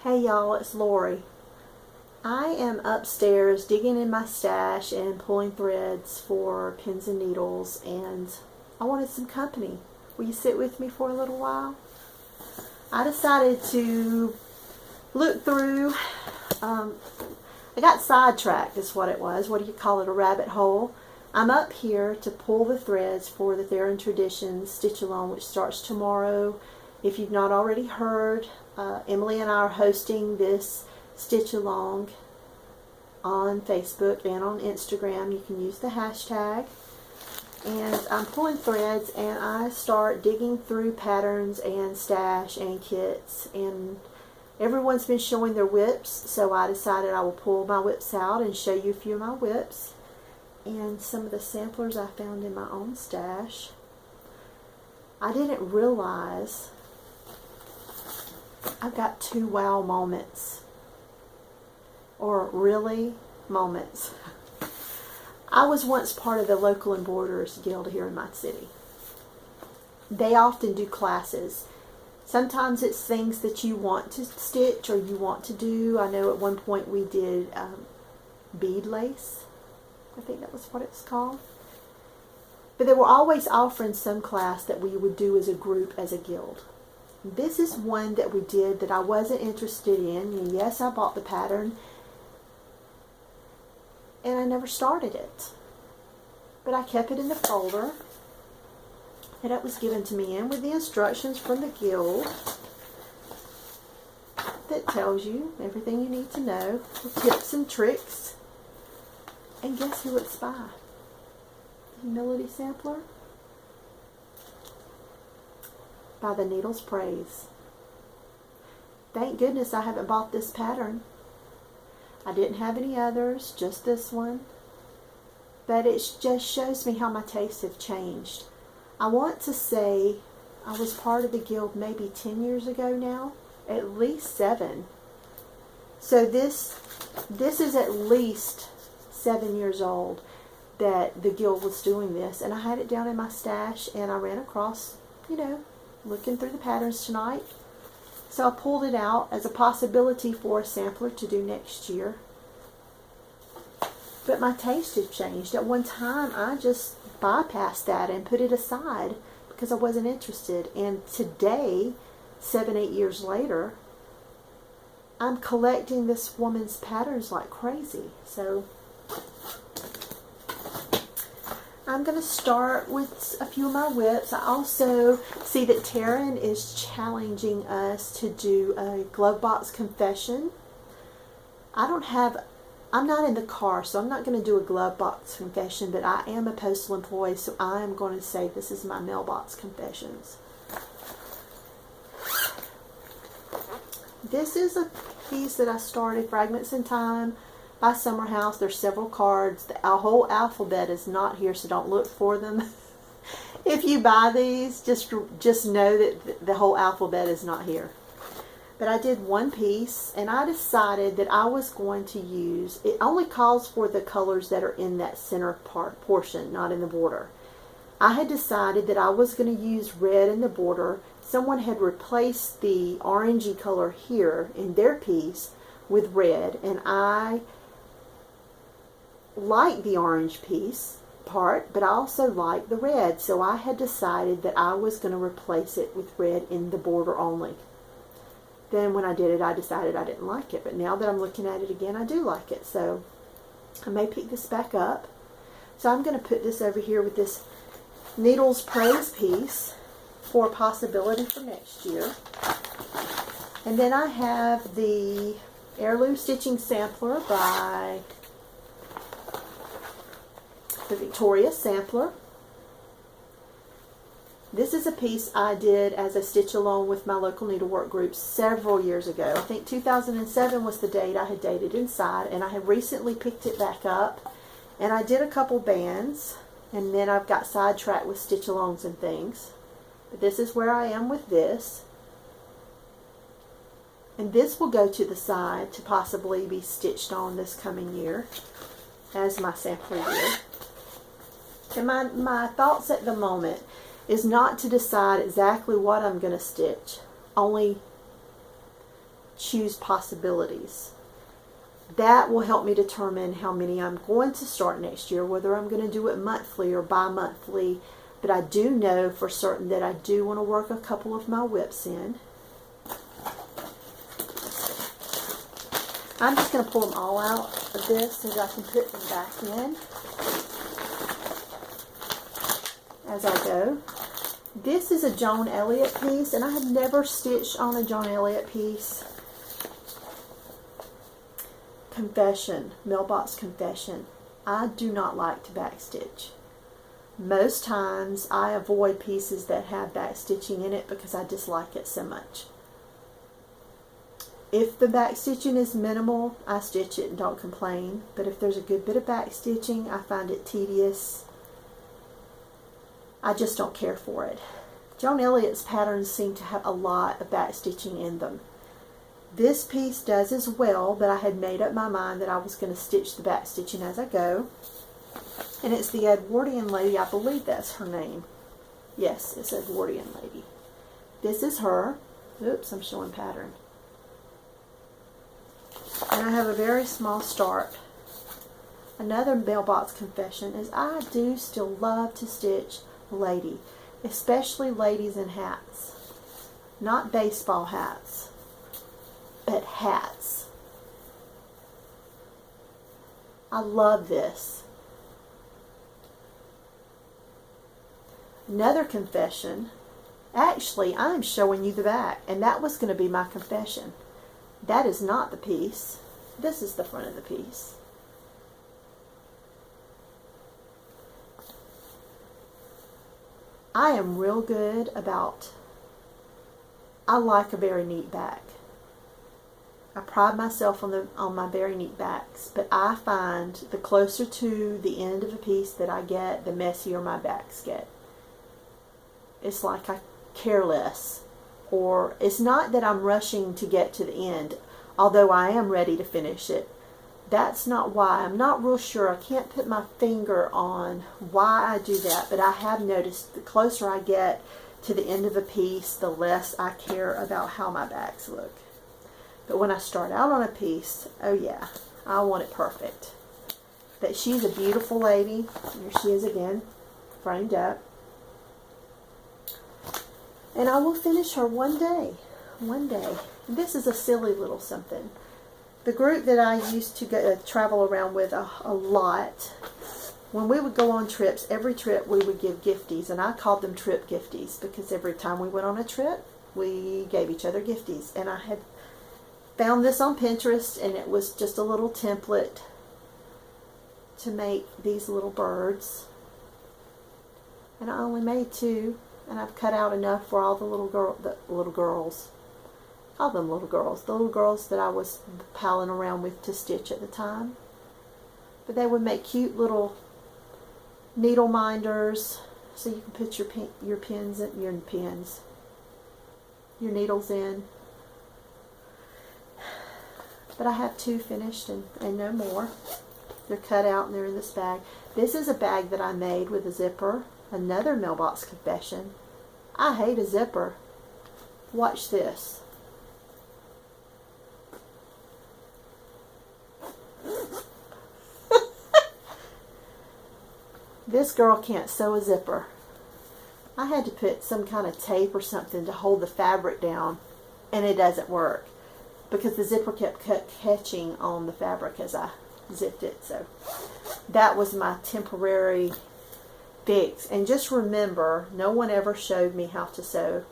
Hey y'all, it's Lori. I am upstairs digging in my stash and pulling threads for pins and needles, and I wanted some company. Will you sit with me for a little while? I decided to look through, I got sidetracked is what it was. What do you call it, a rabbit hole? I'm up here to pull the threads for the Theron Traditions Stitch Along, which starts tomorrow. If you've not already heard, Emily and I are hosting this Stitch Along on Facebook and on Instagram. You can use the hashtag. And I'm pulling threads, and I start digging through patterns and stash and kits. And everyone's been showing their whips, so I decided I will pull my whips out and show you a few of my whips and some of the samplers I found in my own stash. I didn't realize I've got two wow moments, or really moments. I was once part of the Local Embroiderers Guild here in my city. They often do classes. Sometimes it's things that you want to stitch or you want to do. I know at one point we did bead lace. I think that was what it's called. But they were always offering some class that we would do as a group, as a guild. This is one that we did that I wasn't interested in. And yes, I bought the pattern, and I never started it. But I kept it in the folder that it was given to me in with the instructions from the guild that tells you everything you need to know, the tips and tricks. And guess who it's by? Humility Sampler. By the Needle's Praise. Thank goodness I haven't bought this pattern. I didn't have any others, just this one. But it just shows me how my tastes have changed. I want to say I was part of the guild maybe 10 years ago now, at least 7. So this is at least 7 years old that the guild was doing this, and I had it down in my stash, and I ran across, looking through the patterns tonight. So I pulled it out as a possibility for a sampler to do next year. But my taste had changed. At one time, I just bypassed that and put it aside because I wasn't interested. And today, 7, 8 years later, I'm collecting this woman's patterns like crazy. So I'm going to start with a few of my whips. I also see that Taryn is challenging us to do a glove box confession. I'm not in the car, so I'm not going to do a glove box confession, but I am a postal employee, so I am going to say this is my mailbox confessions. This is a piece that I started, Fragments in Time, by Summer House. There's several cards. The whole alphabet is not here, so don't look for them. If you buy these, just know that the whole alphabet is not here. But I did one piece, and I decided that I was going to use, it only calls for the colors that are in that center portion, not in the border. I had decided that I was going to use red in the border. Someone had replaced the orangey color here in their piece with red, and I like the orange piece part, but I also like the red, so I had decided that I was going to replace it with red in the border only. Then when I did it, I decided I didn't like it, but now that I'm looking at it again, I do like it, so I may pick this back up. So I'm going to put this over here with this Needle's Praise piece for a possibility for next year. And then I have the Heirloom Stitching Sampler by the Victoria Sampler. This is a piece I did as a stitch along with my local needlework group several years ago. I think 2007 was the date I had dated inside, and I have recently picked it back up, and I did a couple bands, and then I've got sidetracked with stitch alongs and things. But this is where I am with this. And this will go to the side to possibly be stitched on this coming year as my sampler year. And my thoughts at the moment is not to decide exactly what I'm going to stitch. Only choose possibilities. That will help me determine how many I'm going to start next year, whether I'm going to do it monthly or bi-monthly. But I do know for certain that I do want to work a couple of my whips in. I'm just going to pull them all out of this so that I can put them back in as I go. This is a Joan Elliott piece, and I have never stitched on a Joan Elliott piece. Confession, Mailbox Confession. I do not like to backstitch. Most times I avoid pieces that have backstitching in it because I dislike it so much. If the backstitching is minimal, I stitch it and don't complain. But if there's a good bit of backstitching, I find it tedious. I just don't care for it. Joan Elliott's patterns seem to have a lot of backstitching in them. This piece does as well, but I had made up my mind that I was going to stitch the backstitching as I go. And it's the Edwardian lady, I believe that's her name. Yes, it's Edwardian lady. This is her. Oops, I'm showing pattern. And I have a very small start. Another Mailbox Confession is I do still love to stitch lady, especially ladies in hats. Not baseball hats, but hats. I love this. Another confession. Actually, I'm showing you the back, and that was going to be my confession. That is not the piece. This is the front of the piece. I am real good about, I like a very neat back. I pride myself on my very neat backs, but I find the closer to the end of a piece that I get, the messier my backs get. It's like I care less. Or it's not that I'm rushing to get to the end, although I am ready to finish it. That's not why. I'm not real sure. I can't put my finger on why I do that, but I have noticed the closer I get to the end of a piece, the less I care about how my backs look. But when I start out on a piece, oh yeah, I want it perfect. But she's a beautiful lady. Here she is again, framed up. And I will finish her one day. One day. This is a silly little something. The group that I used to go, travel around with a lot, when we would go on trips, every trip we would give gifties. And I called them trip gifties because every time we went on a trip, we gave each other gifties. And I had found this on Pinterest, and it was just a little template to make these little birds. And I only made 2. And I've cut out enough for all the little girls. Call them little girls. The little girls that I was palling around with to stitch at the time. But they would make cute little needle minders, so you can put your pins and your needles in. But I have 2 finished and no more. They're cut out and they're in this bag. This is a bag that I made with a zipper. Another Mailbox Confession. I hate a zipper. Watch this. This girl can't sew a zipper. I had to put some kind of tape or something to hold the fabric down, and it doesn't work because the zipper kept catching on the fabric as I zipped it. So that was my temporary fix. And just remember, no one ever showed me how to sew.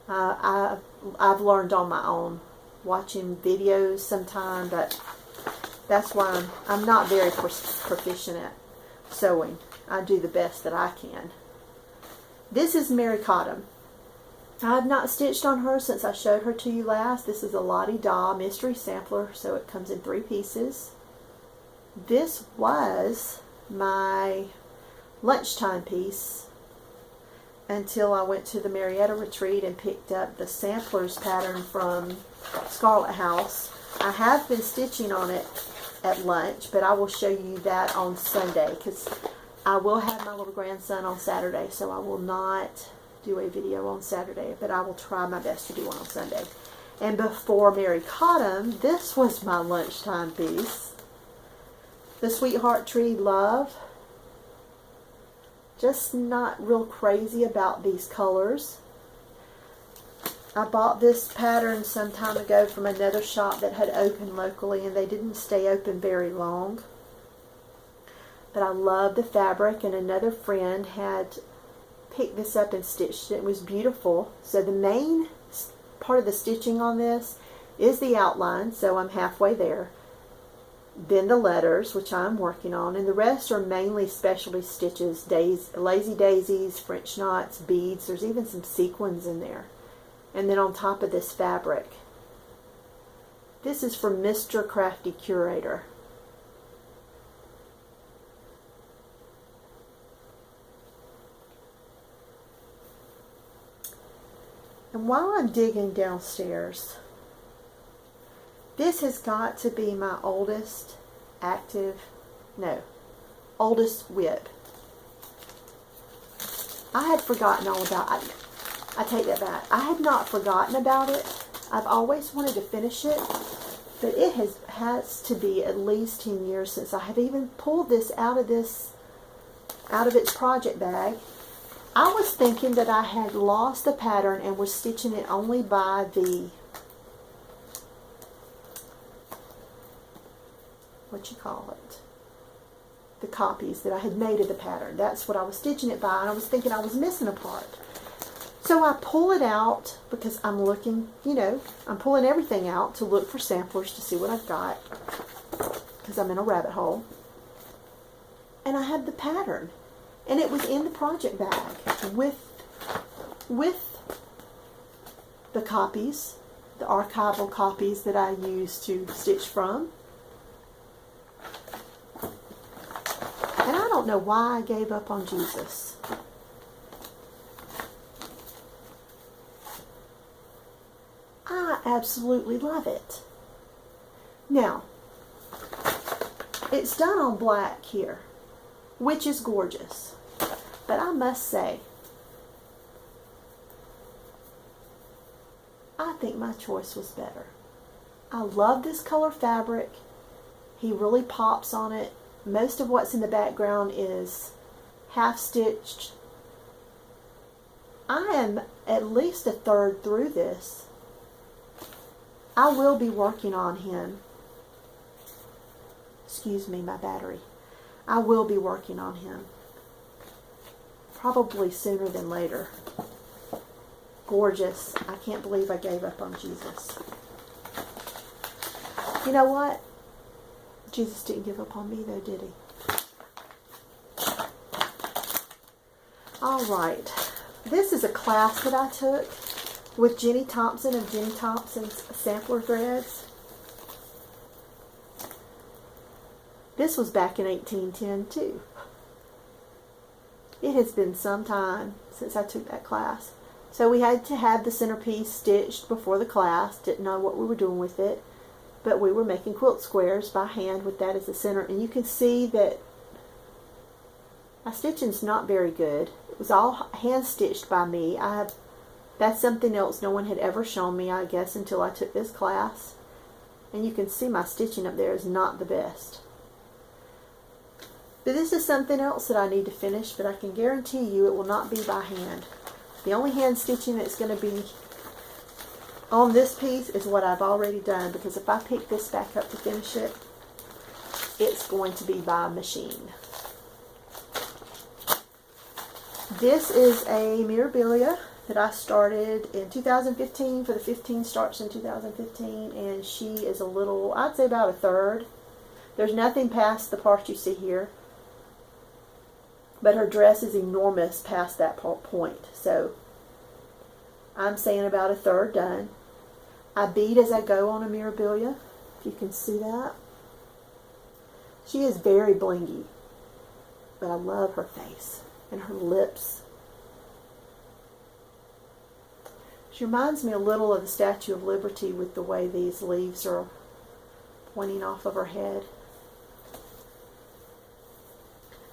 I've learned on my own, watching videos sometime, but that's why I'm not very proficient at sewing. I do the best that I can. This is Mary Cottam. I have not stitched on her since I showed her to you last. This is a Lottie Da mystery sampler, so it comes in 3 pieces. This was my lunchtime piece until I went to the Marietta retreat and picked up the samplers pattern from Scarlet House. I have been stitching on it at lunch, but I will show you that on Sunday because I will have my little grandson on Saturday, so I will not do a video on Saturday, but I will try my best to do one on Sunday. And before Mary caught him, this was my lunchtime piece. The Sweetheart Tree Love. Just not real crazy about these colors. I bought this pattern some time ago from another shop that had opened locally, and they didn't stay open very long. But I love the fabric, and another friend had picked this up and stitched it. It was beautiful. So the main part of the stitching on this is the outline, so I'm halfway there. Then the letters, which I'm working on, and the rest are mainly specialty stitches, lazy daisies, French knots, beads. There's even some sequins in there. And then on top of this fabric. This is from Mr. Crafty Curator. And while I'm digging downstairs, this has got to be my oldest WIP. I had forgotten all about it. I take that back. I had not forgotten about it. I've always wanted to finish it, but it has to be at least 10 years since I have even pulled this out of its project bag. I was thinking that I had lost the pattern and was stitching it only by the, the copies that I had made of the pattern. That's what I was stitching it by, and I was thinking I was missing a part. So I pull it out because I'm looking, I'm pulling everything out to look for samplers to see what I've got, because I'm in a rabbit hole. And I had the pattern. And it was in the project bag with the copies, the archival copies that I used to stitch from. And I don't know why I gave up on Jesus. I absolutely love it. Now, it's done on black here, which is gorgeous. But I must say, I think my choice was better. I love this color fabric. He really pops on it. Most of what's in the background is half stitched. I am at least a third through this. I will be working on him. Excuse me, my battery. I will be working on him. Probably sooner than later. Gorgeous. I can't believe I gave up on Jesus. You know what? Jesus didn't give up on me though, did he? Alright. This is a class that I took with Jenny Thompson of Jenny Thompson's Sampler Threads. This was back in 1810 too. It has been some time since I took that class. So we had to have the centerpiece stitched before the class. Didn't know what we were doing with it. But we were making quilt squares by hand with that as the center. And you can see that my stitching's not very good. It was all hand stitched by me. That's something else no one had ever shown me, I guess, until I took this class. And you can see my stitching up there is not the best. But this is something else that I need to finish, but I can guarantee you it will not be by hand. The only hand stitching that's going to be on this piece is what I've already done, because if I pick this back up to finish it, it's going to be by machine. This is a Mirabilia that I started in 2015 for the 15 starts in 2015, and she is a little, I'd say about a third. There's nothing past the part you see here. But her dress is enormous past that point. So I'm saying about a third done. I bead as I go on a Mirabilia, if you can see that. She is very blingy. But I love her face and her lips. She reminds me a little of the Statue of Liberty with the way these leaves are pointing off of her head.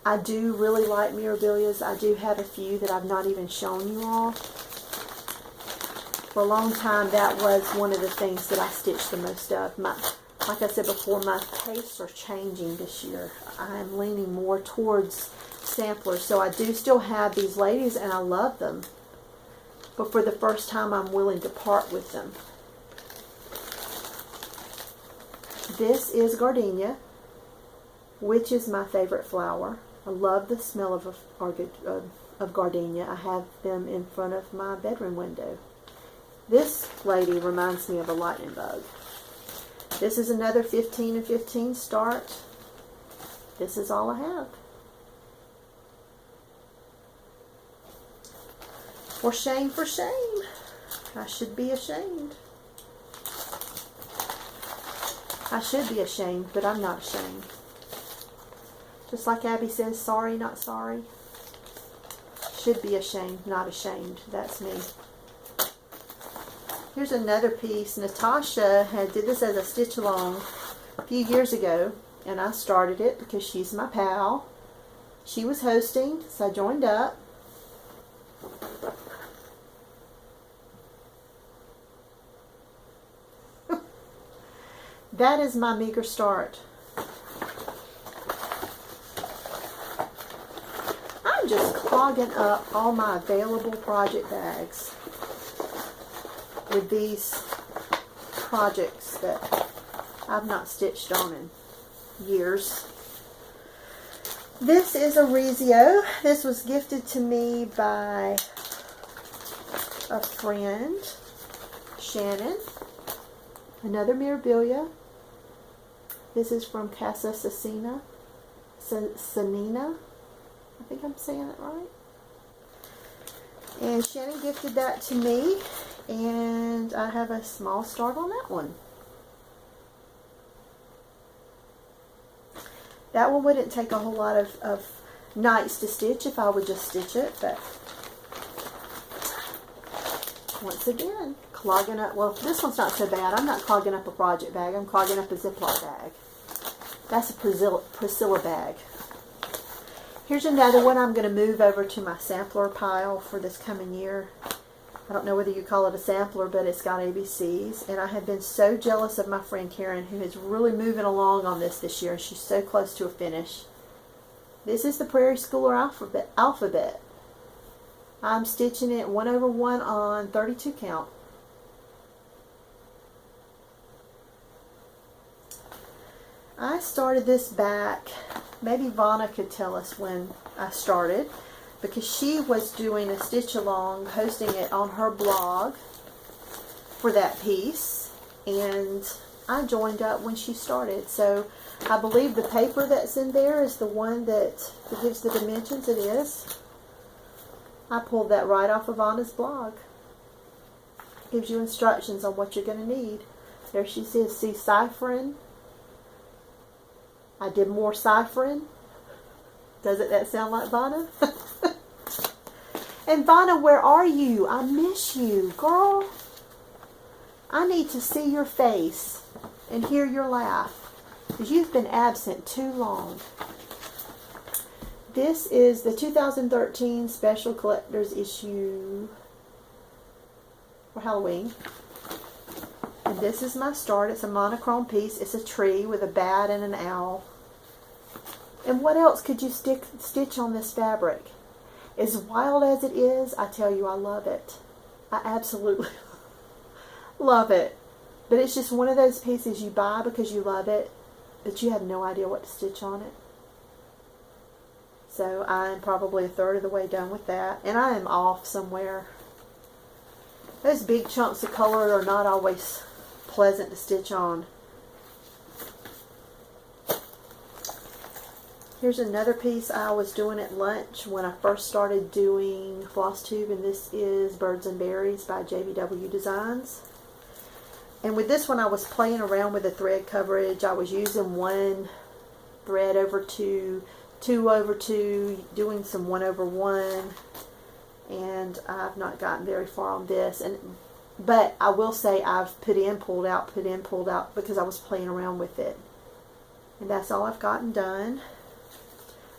I do really like Mirabilias. I do have a few that I've not even shown you all. For a long time, that was one of the things that I stitched the most of. Like I said before, my tastes are changing this year. I'm leaning more towards samplers. So I do still have these ladies, and I love them. But for the first time, I'm willing to part with them. This is gardenia, which is my favorite flower. I love the smell of gardenia. I have them in front of my bedroom window. This lady reminds me of a lightning bug. This is another 15 and 15 start. This is all I have. For shame, for shame. I should be ashamed. I should be ashamed, but I'm not ashamed. Just like Abby says, sorry, not sorry. Should be ashamed, not ashamed. That's me. Here's another piece. Natasha did this as a stitch along a few years ago, and I started it because she's my pal. She was hosting, so I joined up. That is my meager start. I'm just clogging up all my available project bags with these projects that I've not stitched on in years. This is a Rezio. This was gifted to me by a friend, Shannon. Another Mirabilia. This is from Casa Sanina. I think I'm saying it right. And Shannon gifted that to me, and I have a small start on that one. That one wouldn't take a whole lot of nights to stitch if I would just stitch it, but once again, clogging up. Well, this one's not so bad. I'm not clogging up a project bag. I'm clogging up a Ziploc bag. That's a Priscilla bag. Here's another one I'm going to move over to my sampler pile for this coming year. I don't know whether you call it a sampler, but it's got ABCs. And I have been so jealous of my friend Karen, who is really moving along on this year. She's so close to a finish. This is the Prairie Schooler alphabet. I'm stitching it 1/1 on 32 count. I started this back, maybe Vonna could tell us when I started, because she was doing a stitch along, hosting it on her blog for that piece, and I joined up when she started. So I believe the paper that's in there is the one that gives the dimensions. It is. I pulled that right off of Vonna's blog. It gives you instructions on what you're going to need. There she says, see ciphering. I did more ciphering. Doesn't that sound like Vonna? And Vonna, where are you? I miss you, girl. I need to see your face and hear your laugh, because you've been absent too long. This is the 2013 Special Collector's Issue for Halloween. And this is my start. It's a monochrome piece. It's a tree with a bat and an owl. And what else could you stitch on this fabric? As wild as it is, I tell you, I love it. I absolutely love it. But it's just one of those pieces you buy because you love it, but you have no idea what to stitch on it. So I'm probably a third of the way done with that. And I am off somewhere. Those big chunks of color are not always pleasant to stitch on. Here's another piece I was doing at lunch when I first started doing Flosstube, and this is Birds and Berries by JVW Designs. And with this one I was playing around with the thread coverage. I was using one thread over two, 2 over 2, doing some 1/1, and I've not gotten very far on this. But I will say I've put in, pulled out, because I was playing around with it. And that's all I've gotten done.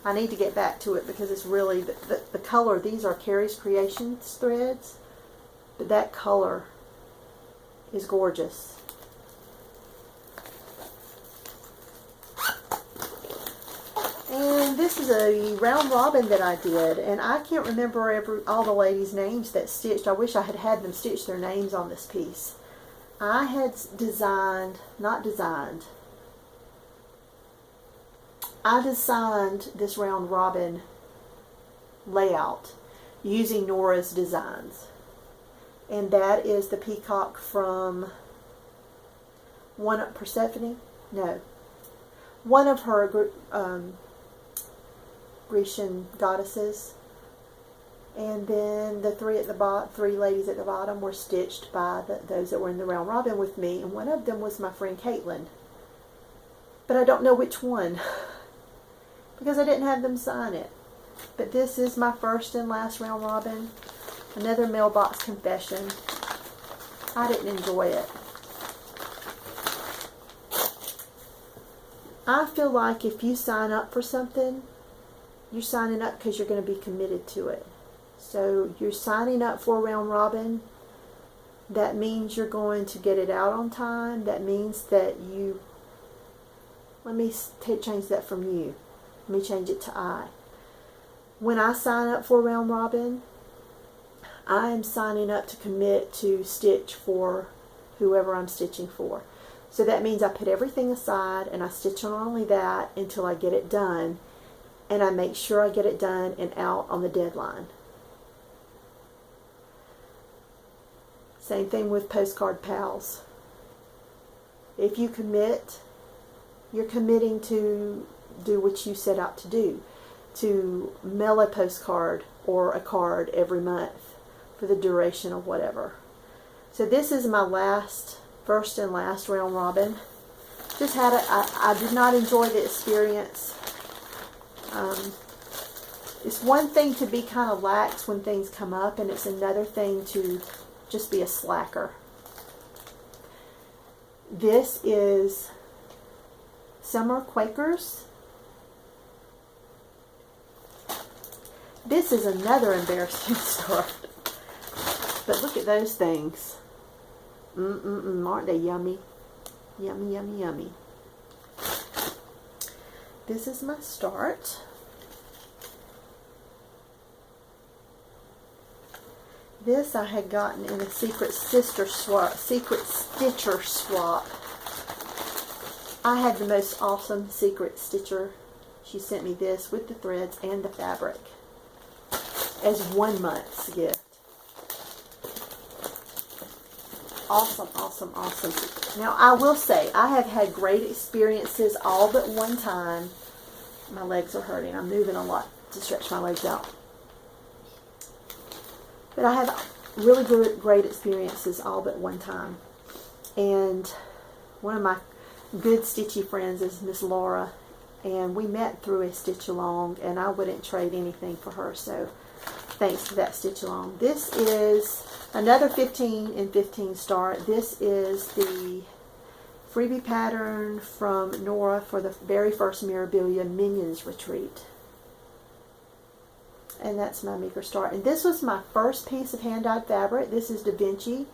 I need to get back to it because it's really, the color, these are Carrie's Creations threads, but that color is gorgeous. And this is a round robin that I did, and I can't remember all the ladies' names that stitched. I wish I had had them stitch their names on this piece. I had I designed this round robin layout using Nora's designs. And that is the peacock from one of her Grecian goddesses. And then the three ladies at the bottom were stitched by those that were in the round robin with me, and one of them was my friend Caitlin. But I don't know which one because I didn't have them sign it. But this is my first and last round robin. Another mailbox confession. I didn't enjoy it. I feel like if you sign up for something, you're signing up because you're going to be committed to it. So you're signing up for a round robin. That means you're going to get it out on time. That means that you... Let me change that from you. Let me change it to I. When I sign up for a round robin, I am signing up to commit to stitch for whoever I'm stitching for. So that means I put everything aside and I stitch on only that until I get it done. And I make sure I get it done and out on the deadline. Same thing with Postcard Pals. If you commit, you're committing to do what you set out to do. To mail a postcard or a card every month for the duration of whatever. So this is my first and last round robin. Just had I did not enjoy the experience. It's one thing to be kind of lax when things come up, and it's another thing to just be a slacker. This is Summer Quakers. This is another embarrassing start. But look at those things. Aren't they yummy? Yummy, yummy, yummy. This is my start. This I had gotten in a secret stitcher swap. I had the most awesome secret stitcher. She sent me this with the threads and the fabric as 1 month's gift. Awesome, awesome, awesome. Now I will say I have had great experiences all but one time. My legs are hurting. I'm moving a lot to stretch my legs out. But I have really great experiences all but one time. And one of my good stitchy friends is Miss Laura. And we met through a stitch along, and I wouldn't trade anything for her. So thanks for that stitch along. This is another 15 and 15 start. This is the freebie pattern from Nora for the very first Mirabilia Minions Retreat. And that's my meager start. And this was my first piece of hand-dyed fabric. This is Da Vinci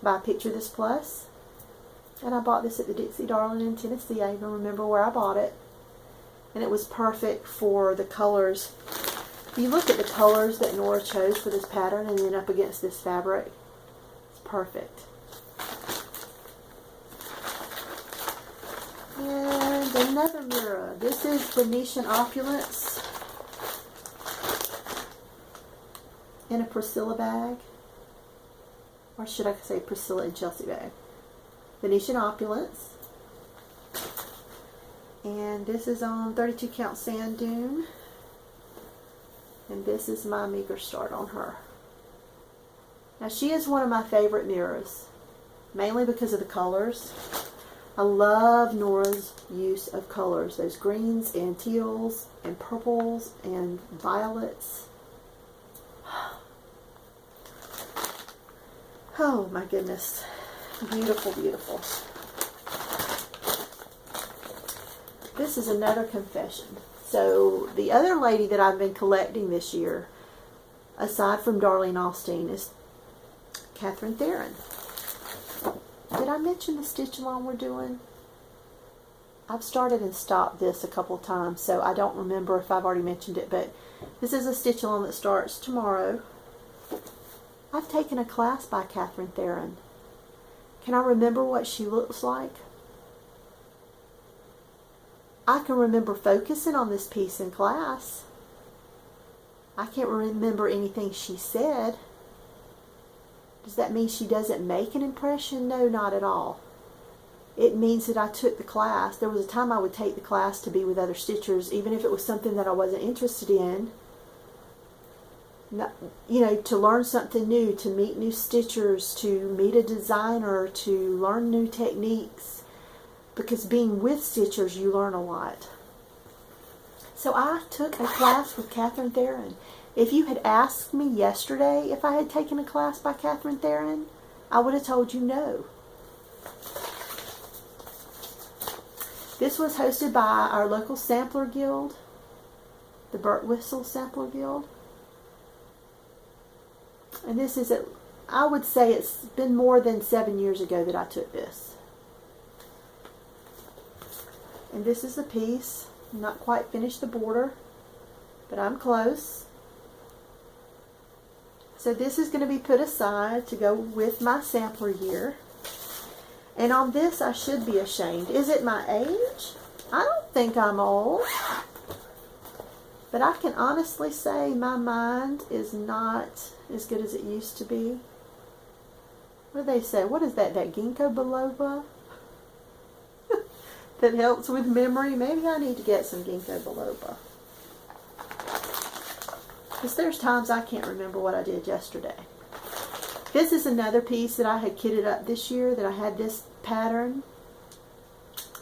by Picture This Plus. And I bought this at the Dixie Darling in Tennessee. I even remember where I bought it. And it was perfect for the colors. If you look at the colors that Nora chose for this pattern and then up against this fabric, it's perfect. And another mirror. This is Venetian Opulence in a Priscilla bag. Or should I say Priscilla and Chelsea bag. Venetian Opulence. And this is on 32 count sand dune. And this is my meager start on her. Now she is one of my favorite mirrors, mainly because of the colors. I love Nora's use of colors, those greens and teals and purples and violets. Oh my goodness, beautiful, beautiful. This is another confession. So the other lady that I've been collecting this year, aside from Darlene Austin, is Catherine Theron. Did I mention the stitch along we're doing? I've started and stopped this a couple of times, so I don't remember if I've already mentioned it, but this is a stitch along that starts tomorrow. I've taken a class by Catherine Theron. Can I remember what she looks like? I can remember focusing on this piece in class. I can't remember anything she said. Does that mean she doesn't make an impression? No, not at all. It means that I took the class. There was a time I would take the class to be with other stitchers, even if it was something that I wasn't interested in. You know, to learn something new, to meet new stitchers, to meet a designer, to learn new techniques. Because being with stitchers, you learn a lot. So I took a class with Catherine Theron. If you had asked me yesterday if I had taken a class by Catherine Theron, I would have told you no. This was hosted by our local sampler guild, the Burt Whistle Sampler Guild. And this is, I would say it's been more than 7 years ago that I took this. And this is the piece. I'm not quite finished the border, but I'm close. So this is going to be put aside to go with my sampler year. And on this, I should be ashamed. Is it my age? I don't think I'm old. But I can honestly say my mind is not as good as it used to be. What do they say? What is that? That ginkgo biloba? That helps with memory? Maybe I need to get some ginkgo biloba. Because there's times I can't remember what I did yesterday. This is another piece that I had kitted up this year, that I had this pattern.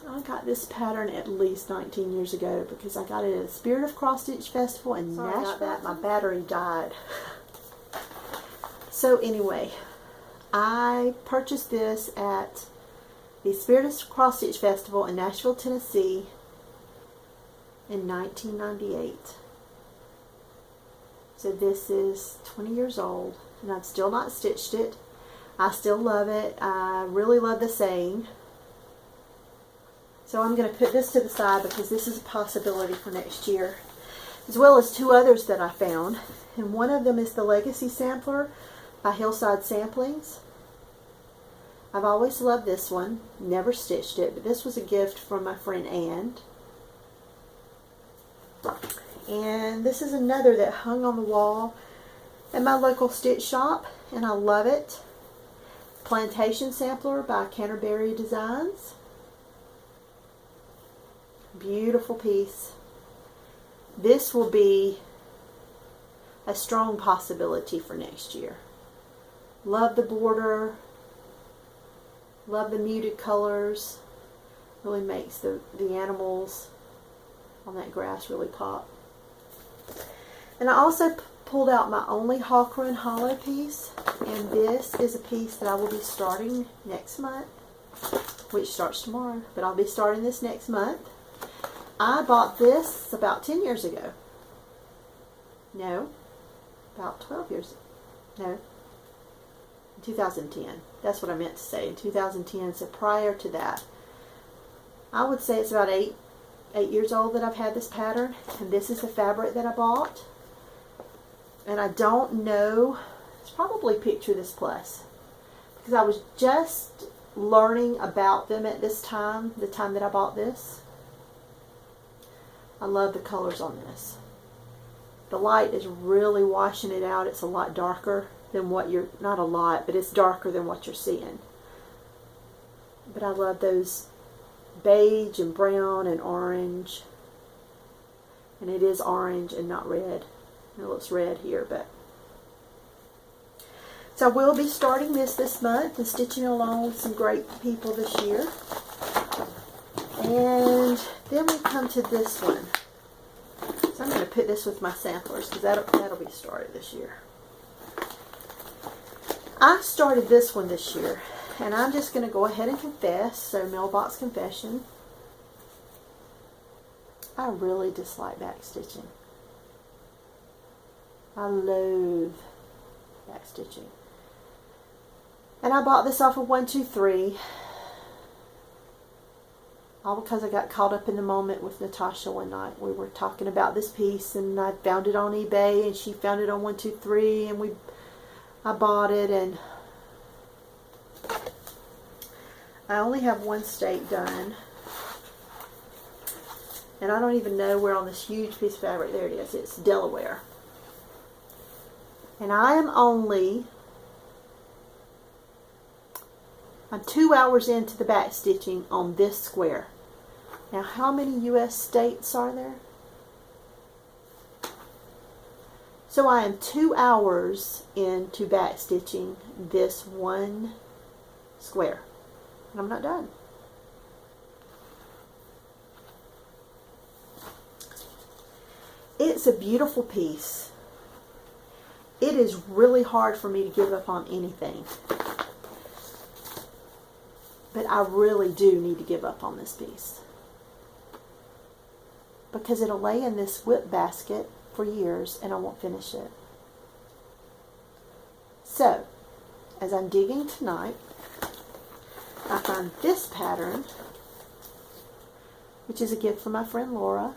I got this pattern at least 19 years ago because I got it at the Spirit of Cross Stitch Festival in Nashville. Sorry about that, my battery died. So anyway, I purchased this at the Spirit of Cross Stitch Festival in Nashville, Tennessee in 1998. So this is 20 years old, and I've still not stitched it. I still love it. I really love the saying. So I'm going to put this to the side because this is a possibility for next year, as well as two others that I found. And one of them is the Legacy Sampler by Hillside Samplings. I've always loved this one. Never stitched it, but this was a gift from my friend Ann. And this is another that hung on the wall at my local stitch shop, and I love it. Plantation Sampler by Canterbury Designs. Beautiful piece. This will be a strong possibility for next year. Love the border. Love the muted colors. Really makes the animals on that grass really pop. And I also pulled out my only Hawk Run Hollow piece, and this is a piece that I will be starting next month, which starts tomorrow, but I'll be starting this next month. I bought this about 10 years ago. No, about 12 years ago. No, 2010. That's what I meant to say, in 2010. So prior to that, I would say it's about 8 years old that I've had this pattern, and this is the fabric that I bought. And I don't know, it's probably Picture This Plus, because I was just learning about them at this time, the time that I bought this. I love the colors on this. The light is really washing it out. It's a lot darker than what you're, not a lot, but it's darker than what you're seeing. But I love those beige and brown and orange. And it is orange and not red. It looks red here, but. So I will be starting this month and stitching along with some great people this year. And then we come to this one. So I'm going to put this with my samplers because that'll be started this year. I started this one this year, and I'm just going to go ahead and confess. So mailbox confession. I really dislike back stitching. I loathe back stitching. And I bought this off of 123. All because I got caught up in the moment with Natasha one night. We were talking about this piece, and I found it on eBay, and she found it on 123, and I bought it, and I only have one state done. And I don't even know where on this huge piece of fabric. There it is. It's Delaware. And I'm 2 hours into the back stitching on this square. Now, how many U.S. states are there? So I am 2 hours into back stitching this one square. And I'm not done. It's a beautiful piece. It is really hard for me to give up on anything. But I really do need to give up on this piece. Because it'll lay in this whip basket for years and I won't finish it. So, as I'm digging tonight, I found this pattern, which is a gift from my friend Laura,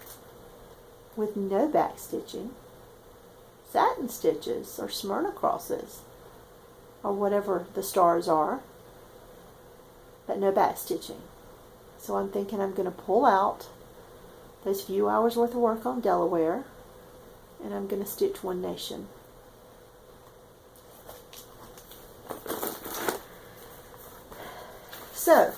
with no back stitching, satin stitches or Smyrna crosses, or whatever the stars are, but no back stitching. So I'm thinking I'm going to pull out those few hours worth of work on Delaware, and I'm going to stitch One Nation. So,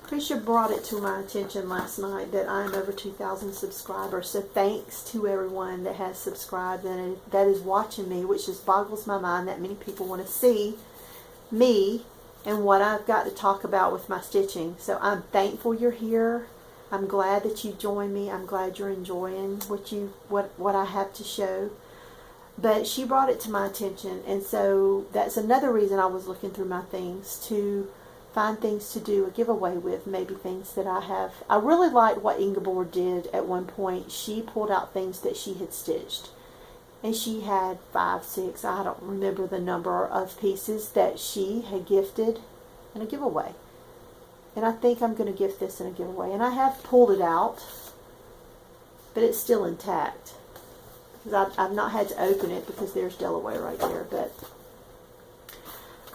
Krisha brought it to my attention last night that I'm over 2,000 subscribers. So thanks to everyone that has subscribed and that is watching me, which just boggles my mind that many people want to see me and what I've got to talk about with my stitching. So I'm thankful you're here. I'm glad that you joined me. I'm glad you're enjoying what I have to show. But she brought it to my attention, and so that's another reason I was looking through my things to find things to do a giveaway with, maybe things that I have. I really liked what Ingeborg did at one point. She pulled out things that she had stitched, and she had 5, 6, I don't remember the number of pieces that she had gifted in a giveaway. And I think I'm going to gift this in a giveaway. And I have pulled it out, but it's still intact. Because I've not had to open it because there's Delaware right there. But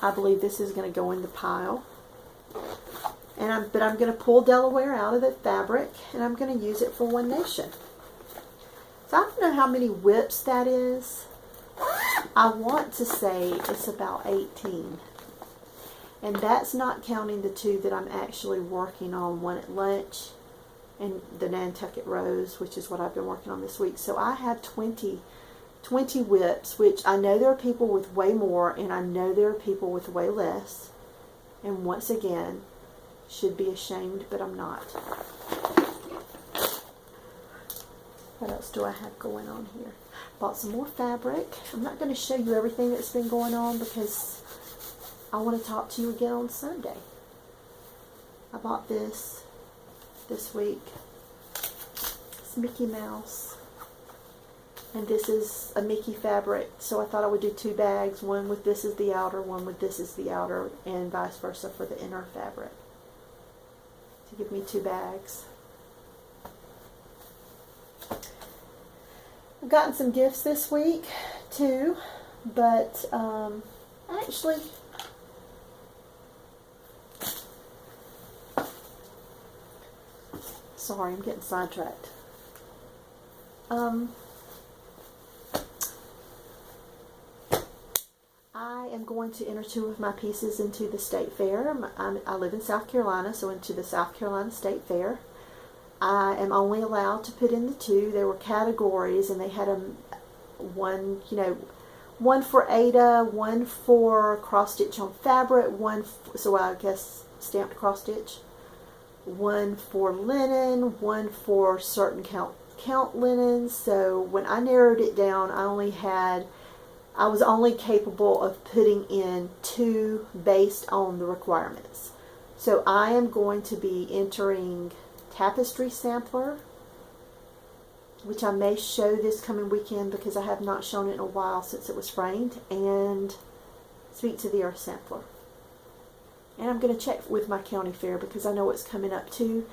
I believe this is going to go in the pile. But I'm going to pull Delaware out of the fabric, and I'm going to use it for One Nation. So I don't know how many whips that is. I want to say it's about 18. And that's not counting the 2 that I'm actually working on, one at lunch and the Nantucket Rose, which is what I've been working on this week. So I have 20 whips, which I know there are people with way more, and I know there are people with way less. And once again, should be ashamed, but I'm not. What else do I have going on here? Bought some more fabric. I'm not going to show you everything that's been going on because I want to talk to you again on Sunday. I bought this week. It's Mickey Mouse. And this is a Mickey fabric, so I thought I would do 2 bags, one with this as the outer, one with this as the outer, and vice versa for the inner fabric. To give me 2 bags. I've gotten some gifts this week too, but actually sorry, I'm getting sidetracked. I am going to enter 2 of my pieces into the state fair. I live in South Carolina, so into the South Carolina State Fair. I am only allowed to put in the 2. There were categories, and they had one for Ada, one for cross stitch on fabric, so I guess stamped cross stitch, one for linen, one for certain count linens. So when I narrowed it down, I was only capable of putting in 2 based on the requirements. So I am going to be entering Tapestry Sampler, which I may show this coming weekend because I have not shown it in a while since it was framed, and speak to the earth sampler. And I'm going to check with my county fair because I know it's coming up too.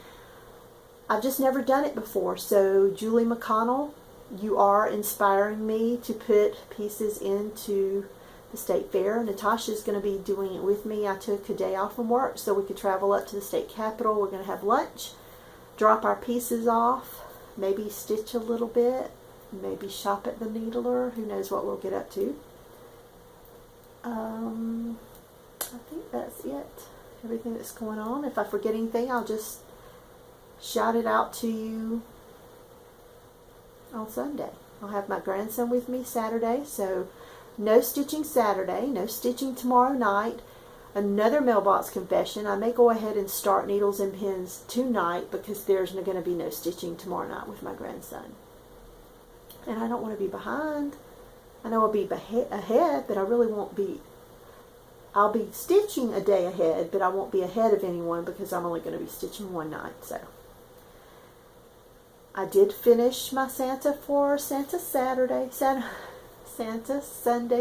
I've just never done it before. So Julie McConnell, you are inspiring me to put pieces into the state fair. Natasha's going to be doing it with me. I took a day off from work so we could travel up to the state capitol. We're going to have lunch, drop our pieces off, maybe stitch a little bit, maybe shop at the needler. Who knows what we'll get up to. I think that's it. Everything that's going on. If I forget anything, I'll just shout it out to you on Sunday. I'll have my grandson with me Saturday, so no stitching Saturday, no stitching tomorrow night. Another mailbox confession. I may go ahead and start needles and pins tonight because there's going to be no stitching tomorrow night with my grandson. And I don't want to be behind. I know I'll be ahead, but I really won't be. I'll be stitching a day ahead, but I won't be ahead of anyone because I'm only going to be stitching one night. So I did finish my Santa for Santa Sunday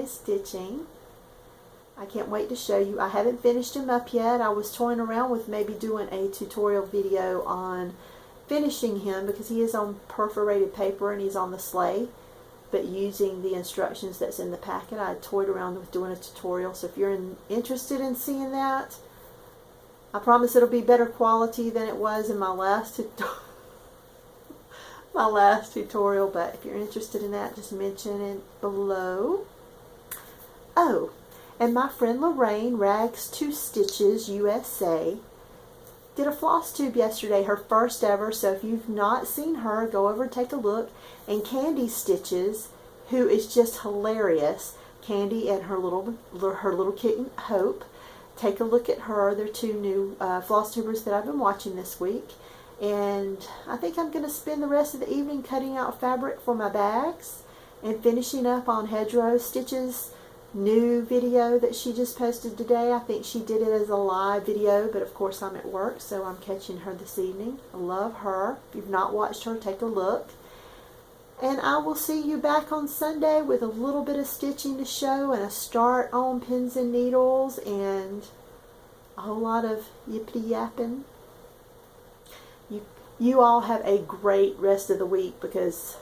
stitching. I can't wait to show you. I haven't finished him up yet. I was toying around with maybe doing a tutorial video on finishing him because he is on perforated paper and he's on the sleigh, but using the instructions that's in the packet. I toyed around with doing a tutorial, so if you're interested in seeing that, I promise it'll be better quality than it was in my last tutorial, but if you're interested in that, just mention it below. Oh, and my friend Lorraine, Rags to Stitches USA, did a Flosstube yesterday, her first ever, so if you've not seen her, go over and take a look. And Candy Stitches, who is just hilarious, Candy and her little kitten Hope. Take a look at her. They're two new Flosstubers that I've been watching this week. And I think I'm going to spend the rest of the evening cutting out fabric for my bags and finishing up on Hedgerow Stitches' new video that she just posted today. I think she did it as a live video, but of course I'm at work, so I'm catching her this evening. I love her. If you've not watched her, take a look. And I will see you back on Sunday with a little bit of stitching to show and a start on pins and needles and a whole lot of yippity yapping. You all have a great rest of the week because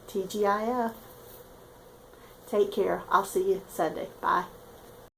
TGIF. Take care. I'll see you Sunday. Bye.